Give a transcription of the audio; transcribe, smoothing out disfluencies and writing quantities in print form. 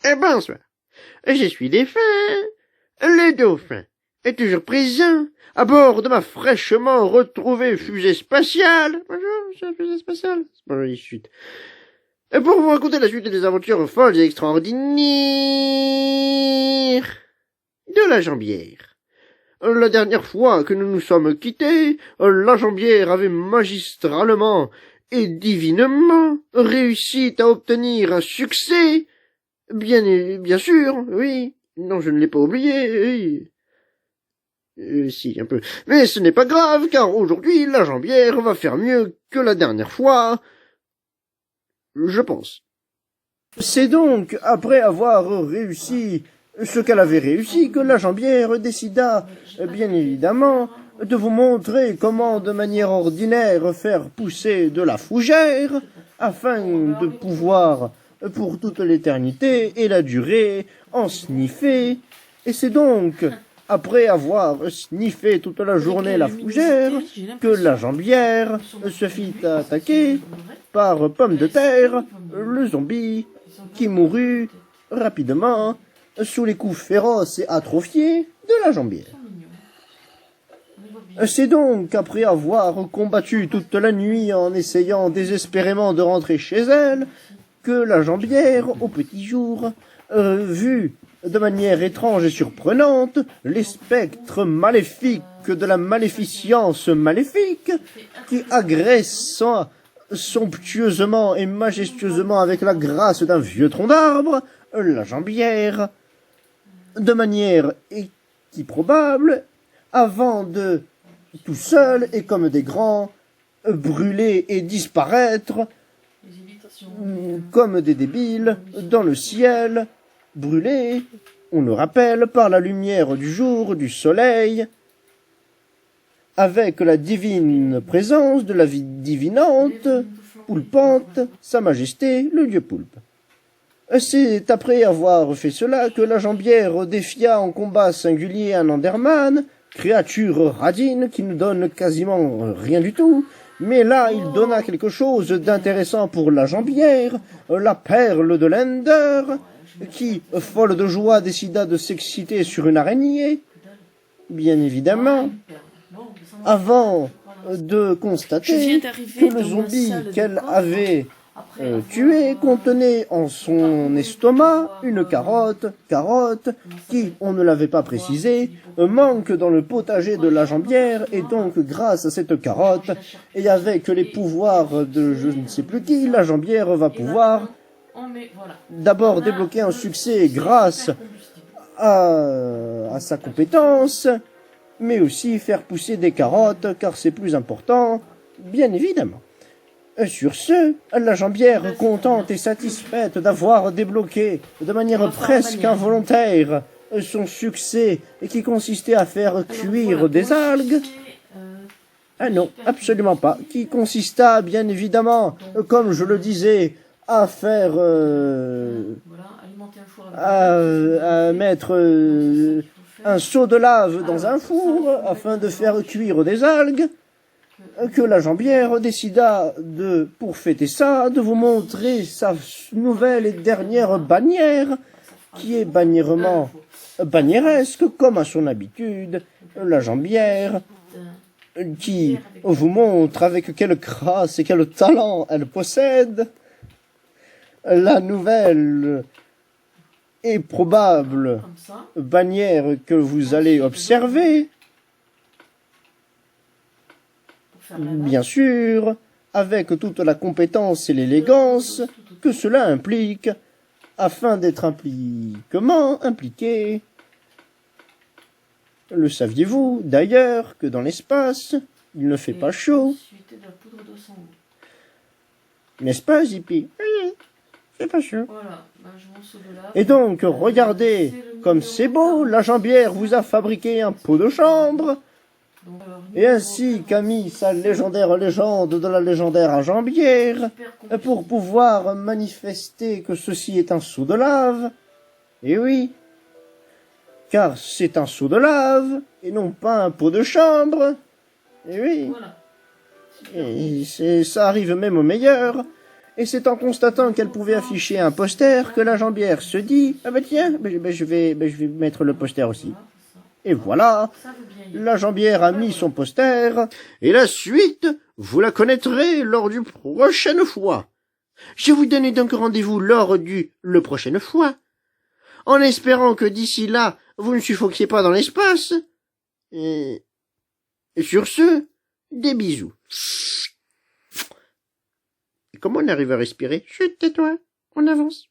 Bonsoir. Je suis défunt. Le dauphin est toujours présent à bord de ma fraîchement retrouvée fusée spatiale. Bonjour, monsieur la fusée spatiale. C'est pas joli chute. Et pour vous raconter la suite des aventures folles et extraordinaires de la jambière. La dernière fois que nous nous sommes quittés, la jambière avait magistralement et divinement réussi à obtenir un succès. Bien sûr, oui. Non, je ne l'ai pas oublié, oui. Si, un peu. Mais ce n'est pas grave, car aujourd'hui, la jambière va faire mieux que la dernière fois. Je pense. C'est donc après avoir réussi ce qu'elle avait réussi que la jambière décida, bien évidemment, de vous montrer comment de manière ordinaire faire pousser de la fougère afin de pouvoir, pour toute l'éternité et la durée, en sniffer. Et c'est donc après avoir sniffé toute la journée la fougère que la jambière se fit attaquer par Pomme de Terre, le zombie, qui mourut rapidement sous les coups féroces et atrophiés de la jambière. C'est donc après avoir combattu toute la nuit en essayant désespérément de rentrer chez elle que la jambière, au petit jour, vit de manière étrange et surprenante les spectres maléfiques de la maléficence maléfique qui agressant somptueusement et majestueusement avec la grâce d'un vieux tronc d'arbre la jambière de manière équiprobable avant de, tout seul et comme des grands, brûler et disparaître comme des débiles dans le ciel, brûlés, on le rappelle, par la lumière du jour, du soleil, avec la divine présence de la vie divinante, poulpante, sa majesté, le dieu poulpe. C'est après avoir fait cela que la jambière défia en combat singulier un Enderman, créature radine qui ne donne quasiment rien du tout, mais là il donna quelque chose d'intéressant pour la jambière, la perle de l'Ender, qui, folle de joie, décida de s'exciter sur une araignée, bien évidemment, avant de constater que le zombie qu'elle avait tué contenait en son estomac une carotte qui, on ne l'avait pas précisé, manque dans le potager de la jambière, et donc grâce à cette carotte, et avec les pouvoirs de je ne sais plus qui, la jambière va pouvoir d'abord débloquer un succès grâce à sa compétence, mais aussi faire pousser des carottes, car c'est plus important, bien évidemment. Sur ce, la jambière, contente et satisfaite d'avoir débloqué de manière presque involontaire son succès qui consistait à faire cuire des algues, ah non, absolument pas, qui consista bien évidemment, comme je le disais, à faire à mettre un seau de lave dans un four afin de faire cuire des algues, que la jambière décida de, pour fêter ça, de vous montrer sa nouvelle et dernière bannière, qui est bannièrement bannièresque, comme à son habitude, la jambière, qui vous montre avec quelle grâce et quel talent elle possède la nouvelle et probable bannière que vous allez observer, bien sûr, avec toute la compétence et l'élégance que cela implique, afin d'être impliqué. Le saviez-vous, d'ailleurs, que dans l'espace, il ne fait pas chaud? N'est-ce pas, Zippy? Oui, c'est pas chaud. Et donc, regardez, comme c'est beau, la jambière vous a fabriqué un pot de chambre, et ainsi qu'a mis sa légendaire légende de la légendaire jambière, pour pouvoir manifester que ceci est un seau de lave. Et oui, car c'est un seau de lave, et non pas un pot de chambre. Et oui, et ça arrive même au meilleur. Et c'est en constatant qu'elle pouvait afficher un poster que la jambière se dit « Ah ben tiens, je vais mettre le poster aussi. » Et voilà, la jambière a mis son poster, et la suite, vous la connaîtrez lors du prochaine fois. Je vous donne donc rendez-vous lors du le prochaine fois, en espérant que d'ici là, vous ne suffoquiez pas dans l'espace. Et sur ce, des bisous. Et comment on arrive à respirer? Chut, tais-toi, on avance.